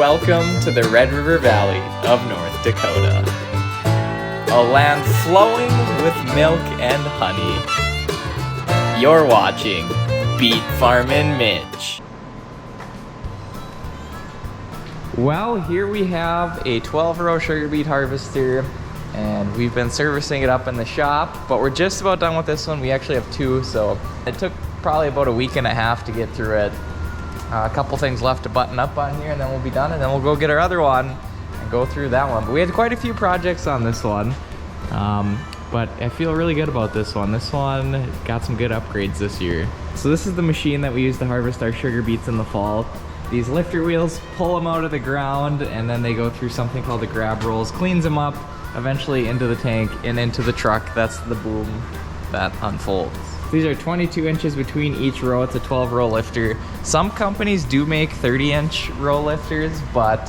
welcome to the Red River Valley of North Dakota. A land flowing with milk and honey. You're watching Beet Farmin Mitch. Well, here we have a 12-row sugar beet harvester, and we've been servicing it up in the shop, but we're just about done with this one. We actually have two, so it took probably about a week and a half to get through it. A couple things left to button up on here, and then we'll be done, and then we'll go get our other one and go through that one. But we had quite a few projects on this one, but I feel really good about this one. This one got some good upgrades this year. So this is the machine that we use to harvest our sugar beets in the fall. These lifter wheels pull them out of the ground, and then they go through something called the grab rolls, cleans them up, eventually into the tank and into the truck. That's the boom that unfolds. These are 22 inches between each row. It's a 12-row lifter. Some companies do make 30-inch row lifters, but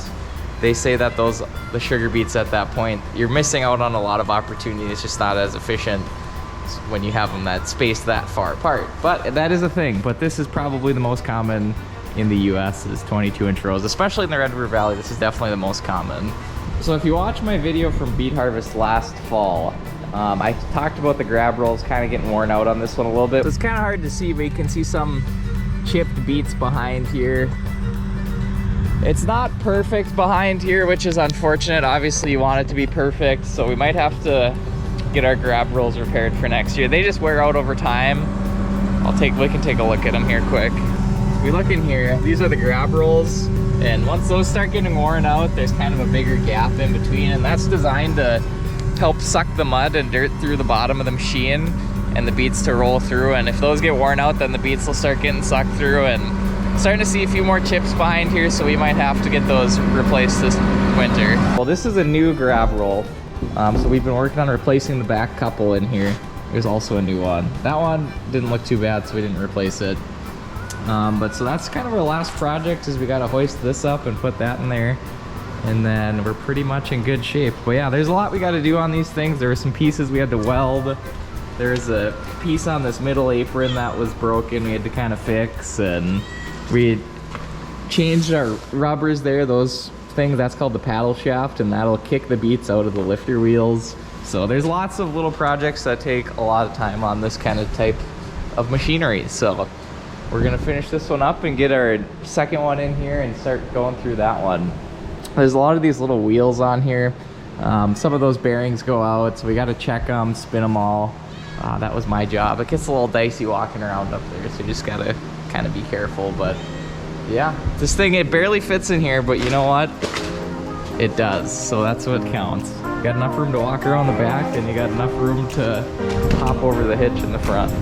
they say that the sugar beets at that point, you're missing out on a lot of opportunity. It's just not as efficient when you have them that spaced that far apart. But that is a thing. But this is probably the most common in the US is 22-inch rows, especially in the Red River Valley. This is definitely the most common. So if you watch my video from beet harvest last fall, I talked about the grab rolls kind of getting worn out on this one a little bit. So it's kind of hard to see, but you can see some chipped beets behind here. It's not perfect behind here, which is unfortunate. Obviously you want it to be perfect, so we might have to get our grab rolls repaired for next year. They just wear out over time. We can take a look at them here quick. We look in here, these are the grab rolls, and once those start getting worn out, there's kind of a bigger gap in between, and that's designed to help suck the mud and dirt through the bottom of the machine and the beets to roll through. And if those get worn out, then the beets will start getting sucked through, and starting to see a few more chips behind here, so we might have to get those replaced this winter. Well, this is a new grab roll, so we've been working on replacing the back couple in here. There's also a new one. That one didn't look too bad, so we didn't replace it. But so that's kind of our last project, is we got to hoist this up and put that in there, and then we're pretty much in good shape. But yeah, there's a lot we got to do on these things. There were some pieces we had to weld. There's a piece on this middle apron that was broken, we had to kind of fix, and we changed our rubbers there, those things, that's called the paddle shaft, and that'll kick the beets out of the lifter wheels. So there's lots of little projects that take a lot of time on this kind of type of machinery. So we're gonna finish this one up and get our second one in here and start going through that one. There's a lot of these little wheels on here. Some of those bearings go out, so we gotta check them, spin them all. That was my job. It gets a little dicey walking around up there, so you just gotta kind of be careful. But yeah, this thing, it barely fits in here, but you know what? It does, so that's what counts. You got enough room to walk around the back, and you got enough room to hop over the hitch in the front.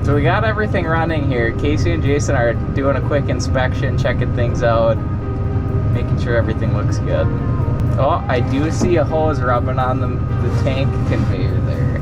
So we got everything running here. Casey and Jason are doing a quick inspection, checking things out, making sure everything looks good. Oh, I do see a hose rubbing on the tank conveyor there.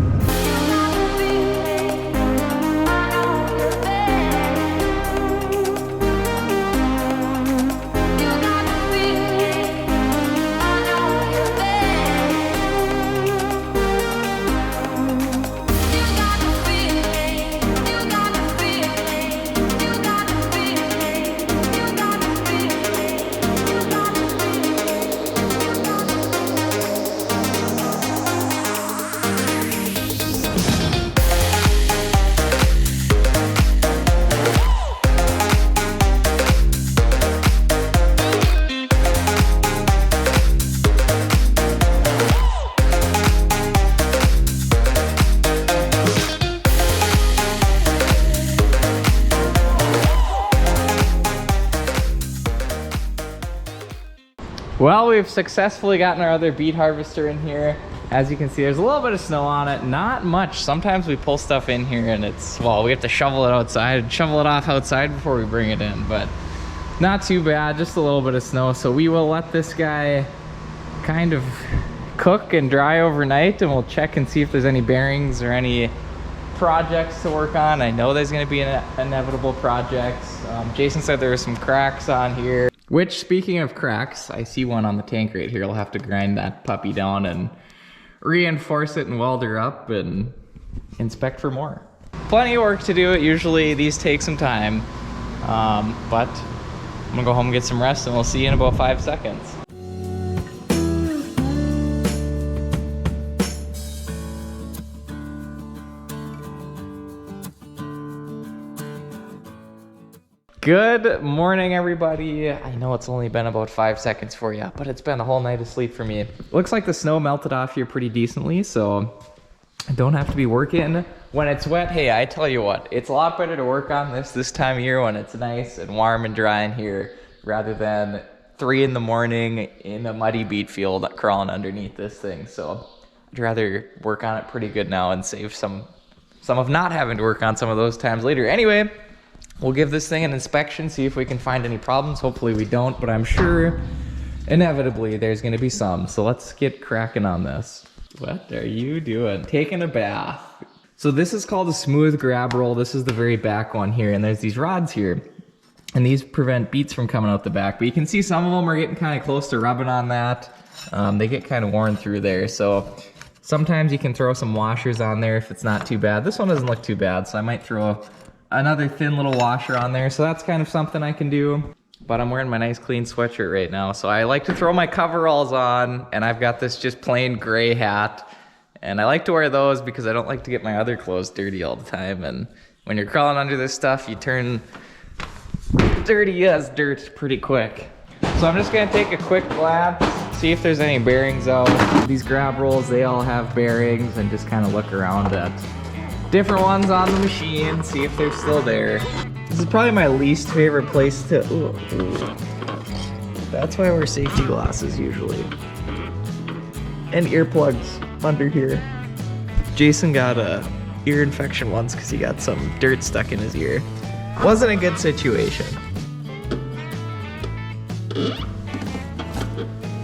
Well, we've successfully gotten our other beet harvester in here. As you can see, there's a little bit of snow on it, not much. Sometimes we pull stuff in here and it's, well, we have to shovel it outside, shovel it off outside before we bring it in, but not too bad, just a little bit of snow. So we will let this guy kind of cook and dry overnight, and we'll check and see if there's any bearings or any projects to work on. I know there's going to be inevitable projects. Jason said there were some cracks on here, which, speaking of cracks, I see one on the tank right here. I'll have to grind that puppy down and reinforce it and weld her up and inspect for more. Plenty of work to do. Usually these take some time, but I'm gonna go home and get some rest, and we'll see you in about 5 seconds. Good morning, everybody. I know it's only been about 5 seconds for you, but it's been a whole night of sleep for me. Looks like the snow melted off here pretty decently, so I don't have to be working when it's wet. Hey, I tell you what, it's a lot better to work on this time of year when it's nice and warm and dry in here, rather than 3 in the morning in a muddy beet field crawling underneath this thing. So I'd rather work on it pretty good now and save some of not having to work on some of those times later. Anyway, we'll give this thing an inspection, see if we can find any problems. Hopefully we don't, but I'm sure inevitably there's gonna be some. So let's get cracking on this. What are you doing? Taking a bath. So this is called a smooth grab roll. This is the very back one here, and there's these rods here, and these prevent beets from coming out the back. But you can see some of them are getting kind of close to rubbing on that. They get kind of worn through there. So sometimes you can throw some washers on there if it's not too bad. This one doesn't look too bad, so I might throw another thin little washer on there. So that's kind of something I can do. But I'm wearing my nice clean sweatshirt right now, so I like to throw my coveralls on, and I've got this just plain gray hat, and I like to wear those because I don't like to get my other clothes dirty all the time. And when you're crawling under this stuff, you turn dirty as dirt pretty quick. So I'm just gonna take a quick glance, see if there's any bearings out. These grab rolls, they all have bearings, and just kind of look around at different ones on the machine, see if they're still there. This is probably my least favorite place to, ooh. That's why I wear safety glasses usually. And earplugs under here. Jason got a ear infection once because he got some dirt stuck in his ear. Wasn't a good situation.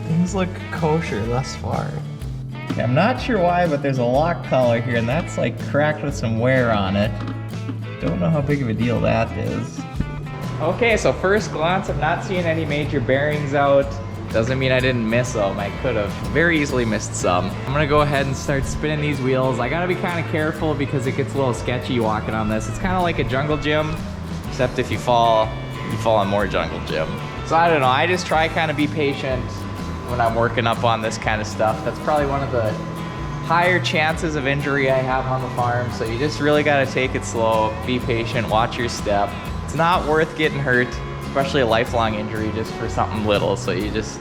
Things look kosher thus far. I'm not sure why, but there's a lock collar here, and that's like cracked with some wear on it. Don't know how big of a deal that is. Okay, so first glance, I'm not seeing any major bearings out. Doesn't mean I didn't miss them. I could have very easily missed some. I'm gonna go ahead and start spinning these wheels. I gotta be kind of careful because it gets a little sketchy walking on this. It's kind of like a jungle gym, except if you fall on more jungle gym. So I don't know, I just try kind of be patient when I'm working up on this kind of stuff. That's probably one of the higher chances of injury I have on the farm. So you just really gotta take it slow, be patient, watch your step. It's not worth getting hurt, especially a lifelong injury just for something little. So you just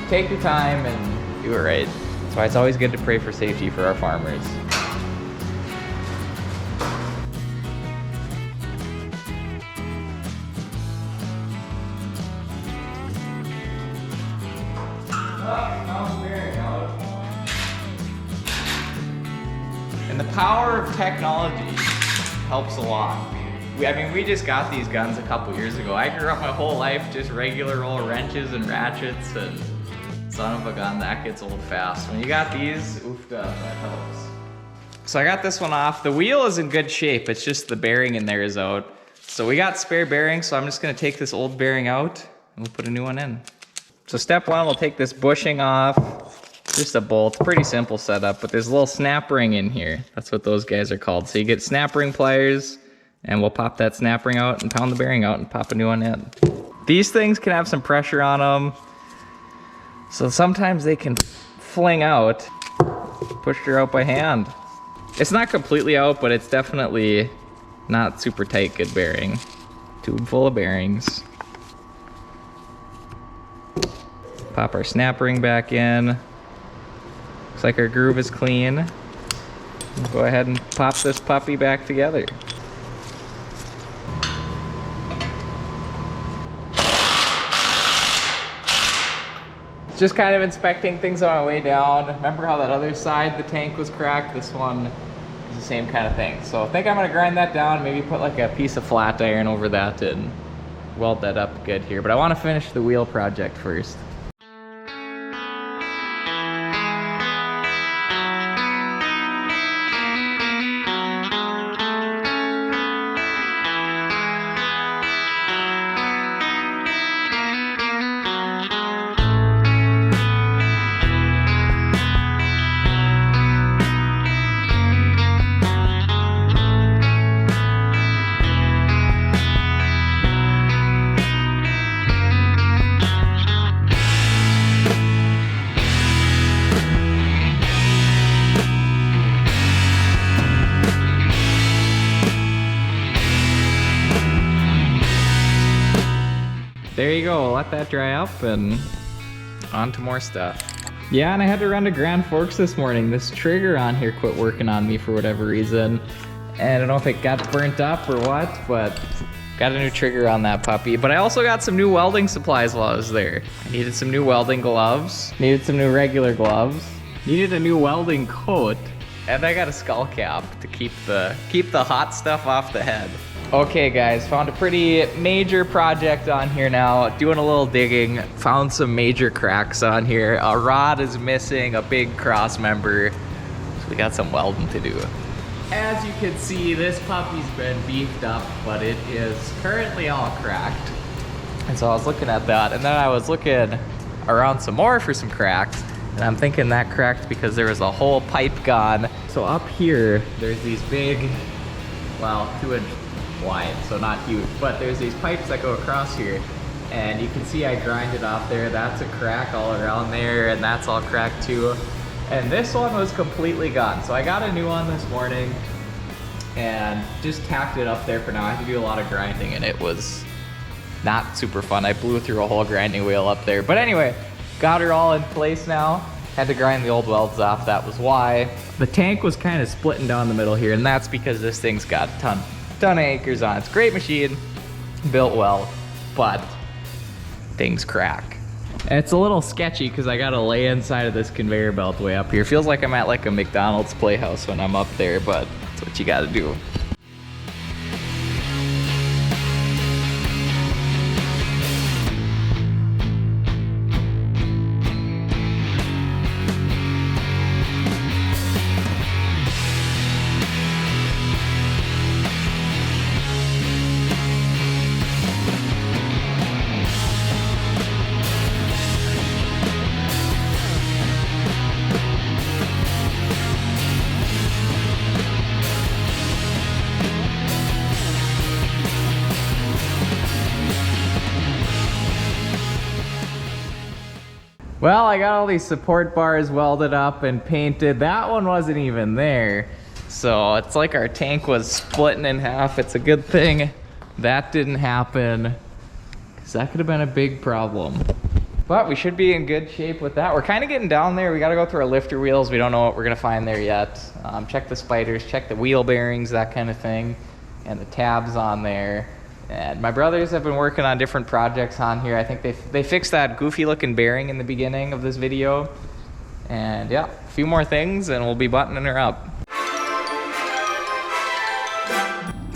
take your time and do it right. That's why it's always good to pray for safety for our farmers. And the power of technology helps a lot. We just got these guns a couple years ago. I grew up my whole life just regular old wrenches and ratchets, and son of a gun, that gets old fast. When you got these, oof, that helps. So I got this one off. The wheel is in good shape. It's just the bearing in there is out. So we got spare bearings, so I'm just gonna take this old bearing out and we'll put a new one in. So step one, we'll take this bushing off. Just a bolt, pretty simple setup, but there's a little snap ring in here. That's what those guys are called. So you get snap ring pliers, and we'll pop that snap ring out and pound the bearing out and pop a new one in. These things can have some pressure on them, so sometimes they can fling out. Pushed her out by hand. It's not completely out, but it's definitely not super tight good bearing. Tube full of bearings. Pop our snap ring back in. Looks like our groove is clean. We'll go ahead and pop this puppy back together. Just kind of inspecting things on my way down. Remember how that other side, the tank was cracked? This one is the same kind of thing. So I think I'm gonna grind that down, maybe put like a piece of flat iron over that and weld that up good here. But I wanna finish the wheel project first. There you go, let that dry up and on to more stuff. Yeah, and I had to run to Grand Forks this morning. This trigger on here quit working on me for whatever reason. And I don't know if it got burnt up or what, but got a new trigger on that puppy. But I also got some new welding supplies while I was there. I needed some new welding gloves, needed some new regular gloves, needed a new welding coat, and I got a skull cap to keep the hot stuff off the head. Okay guys, found a pretty major project on here now. Doing a little digging, found some major cracks on here. A rod is missing, a big cross member. So we got some welding to do. As you can see, this puppy's been beefed up, but it is currently all cracked. And so I was looking at that, and then I was looking around some more for some cracks, and I'm thinking that cracked because there was a whole pipe gone. So up here, there's these big, well, 2-inch wide, so not huge, but there's these pipes that go across here, and you can see I grinded off there. That's a crack all around there, and that's all cracked too. And this one was completely gone. So I got a new one this morning and just tacked it up there for now. I had to do a lot of grinding and it was not super fun. I blew through a whole grinding wheel up there. But anyway, got her all in place now. Had to grind the old welds off, that was why. The tank was kind of splitting down the middle here, and that's because this thing's got a ton of anchors on it. It's a great machine, built well, but things crack. And it's a little sketchy because I gotta lay inside of this conveyor belt way up here. Feels like I'm at like a McDonald's playhouse when I'm up there, but that's what you gotta do. Well, I got all these support bars welded up and painted. That one wasn't even there. So it's like our tank was splitting in half. It's a good thing that didn't happen, because that could have been a big problem. But we should be in good shape with that. We're kind of getting down there. We got to go through our lifter wheels. We don't know what we're going to find there yet. Check the spiders, check the wheel bearings, that kind of thing, and the tabs on there. And my brothers have been working on different projects on here. I think they fixed that goofy looking bearing in the beginning of this video. And yeah, a few more things and we'll be buttoning her up.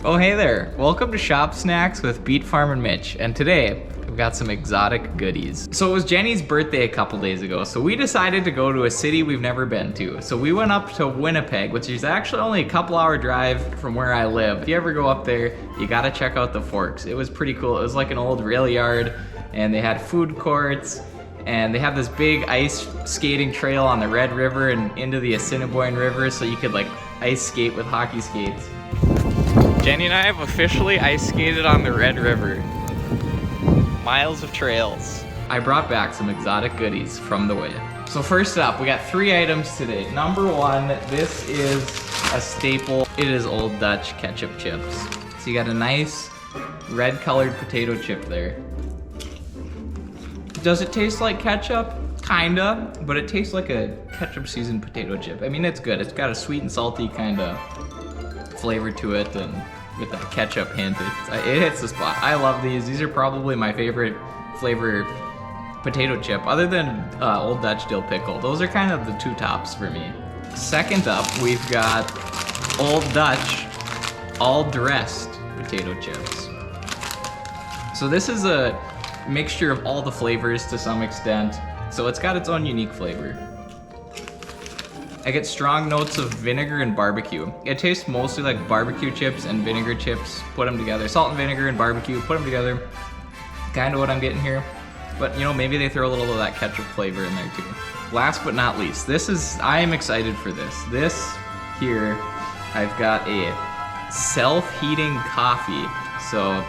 Oh hey there, welcome to Shop Snacks with Beet Farmin Mitch. And today, we've got some exotic goodies. So it was Jenny's birthday a couple days ago, so we decided to go to a city we've never been to. So we went up to Winnipeg, which is actually only a couple-hour drive from where I live. If you ever go up there, you gotta check out the Forks. It was pretty cool. It was like an old rail yard, and they had food courts, and they had this big ice skating trail on the Red River and into the Assiniboine River, so you could like ice skate with hockey skates. Jenny and I have officially ice skated on the Red River. Miles of trails. I brought back some exotic goodies from the way. So first up, we got 3 items today. Number 1, this is a staple. It is Old Dutch ketchup chips. So you got a nice red colored potato chip there. Does it taste like ketchup? Kinda, but it tastes like a ketchup seasoned potato chip. I mean, it's good. It's got a sweet and salty kind of flavor to it, and with that ketchup hint, it hits the spot. I love these. These are probably my favorite flavor potato chip, other than Old Dutch dill pickle. Those are kind of the two tops for me. Second up, we've got Old Dutch all dressed potato chips. So this is a mixture of all the flavors to some extent. So it's got its own unique flavor. I get strong notes of vinegar and barbecue. It tastes mostly like barbecue chips and vinegar chips, put them together. Salt and vinegar and barbecue, put them together. Kind of what I'm getting here. But you know, maybe they throw a little of that ketchup flavor in there too. Last but not least, I am excited for this. This here, I've got a self-heating coffee. So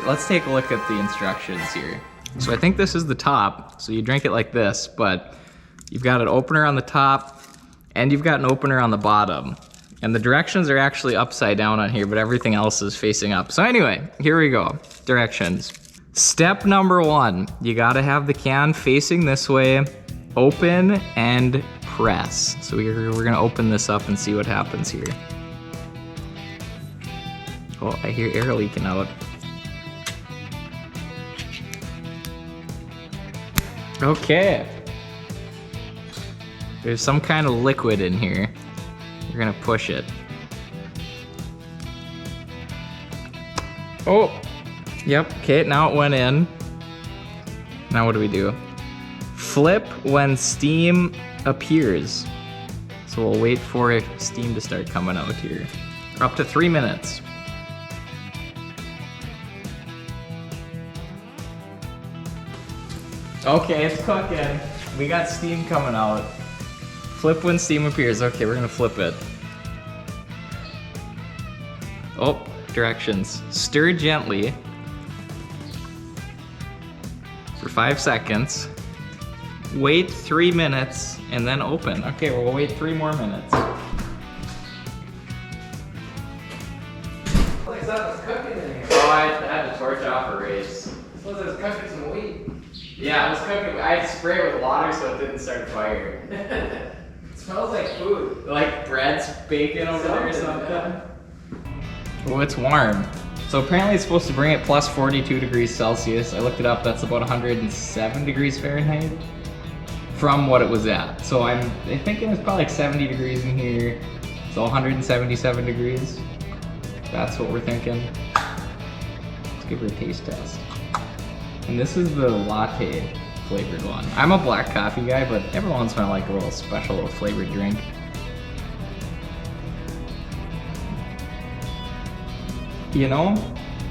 let's take a look at the instructions here. So I think this is the top. So you drink it like this, but you've got an opener on the top, and you've got an opener on the bottom. And the directions are actually upside down on here, but everything else is facing up. So anyway, here we go. Directions. Step number 1, you gotta have the can facing this way, open and press. So we're gonna open this up and see what happens here. Oh, I hear air leaking out. Okay. There's some kind of liquid in here. We're gonna push it. Oh, yep, okay, now it went in. Now what do we do? Flip when steam appears. So we'll wait for steam to start coming out here. For up to 3 minutes. Okay, it's cooking. We got steam coming out. Flip when steam appears. Okay, we're gonna flip it. Oh, directions. Stir gently for 5 seconds. Wait 3 minutes and then open. Okay, we'll wait 3 more minutes. I thought it was cooking in here. Oh, I had to torch off a race. I suppose I was cooking some wheat. Yeah, I was cooking. I had to spray it with water so it didn't start fire. It smells like food. Like bread's baking over there or something. Yeah. Oh, it's warm. So apparently it's supposed to bring it plus 42 degrees Celsius. I looked it up, that's about 107 degrees Fahrenheit from what it was at. So I'm thinking it's probably like 70 degrees in here. So 177 degrees. That's what we're thinking. Let's give her a taste test. And this is the latte flavored one. I'm a black coffee guy, but every once in a while I like a little special little flavored drink. You know,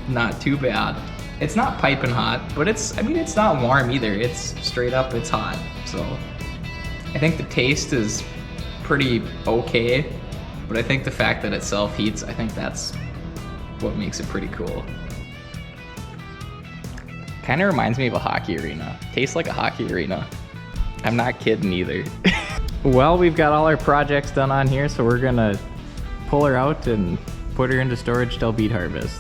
not too bad. It's not piping hot, but it's not warm either. It's straight up, it's hot. So I think the taste is pretty okay, but I think the fact that it self-heats, I think that's what makes it pretty cool. Kind of reminds me of a hockey arena. Tastes like a hockey arena. I'm not kidding either. Well, we've got all our projects done on here, so we're gonna pull her out and put her into storage till beet harvest.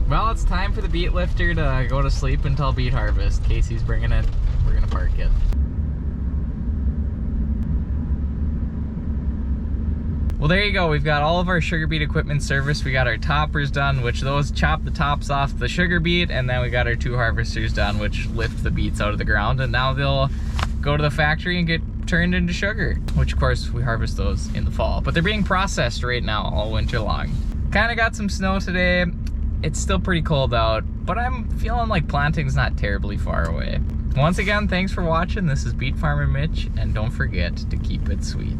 Well, it's time for the beet lifter to go to sleep until beet harvest. Casey's bringing it. We're gonna park it. Well, there you go. We've got all of our sugar beet equipment serviced. We got our toppers done, which those chop the tops off the sugar beet, and then we got our 2 harvesters done, which lift the beets out of the ground, and now they'll go to the factory and get turned into sugar, which of course we harvest those in the fall. But they're being processed right now all winter long. Kind of got some snow today. It's still pretty cold out, but I'm feeling like planting's not terribly far away. Once again, thanks for watching. This is Beet Farmin Mitch, and don't forget to keep it sweet.